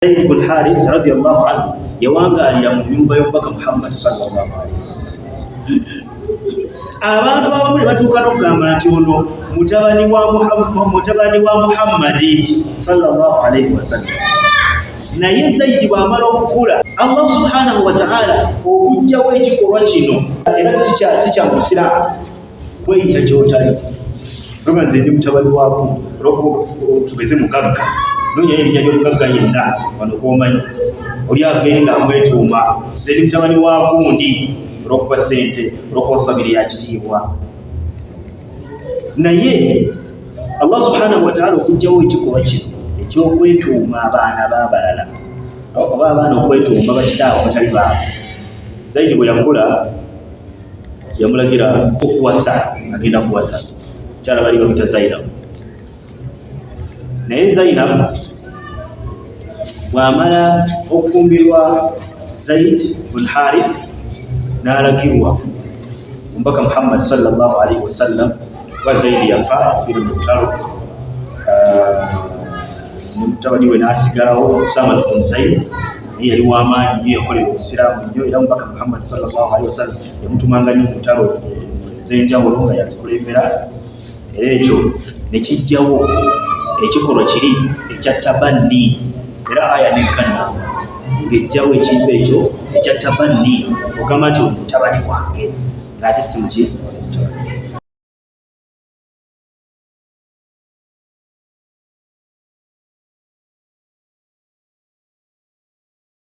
Zaid bin Harith radiyallahu anhu yawangalira mu nyumba y'omubaka Muhammad sallallahu alaihi wasallam. Abantu abamu ne batuuka n'okugamba nti ono mutabani wa Muhammadi sallallahu alaihi wasallam. Naye Zaid bw'amala okukula, Allah subhanahu wa ta'ala okujjawo ekikolwa kino era si kya musiraamu kweyita gy'otali. Nze ndi mutabani waako tugeze mugagga nonya erinnya ly'omugagga yenna wano k'omanyi oli avaayo ng'amwetuuma nze ndi mutabani wa gundi olw'okuba ssente olw'okuba famire ya kitiibwa. Naye Allah subhanahu wa ta'ala okujjawo ekikolwa kino eky'okwetuuma abaana b'abalala oba abaana okwetuuma bakitaabwe abatali baabwe. Zaidi bwe yakula yamulagira okuwasa, agenda kuwasa mukyala bali bamuyita Zainab. Naye Zainab bw'amala okufumbirwa Zaid bin Harith n'alagirwa omubaka Muhammad sallallahu alaihi wasallam kuba Zaid yafa biri mu lutalo, mutabani we n'asigalawo Usama bin Zaid. Naye yali w'amaanyi nnyo, yakolera obusiraamu nnyo, era omubaka Muhammad sallallahu alaihi wasallam yamutumanga nnyo mu ntalo ez'enjawulo nga yazikulembera. Era ekyo ne kijjawo ekikolwa kiri ekya tabanni, era aya nekkanna ng'ejjawo ekintu ekyo ekya tabanni ogamba nti mutabani wange ng'ate si muki.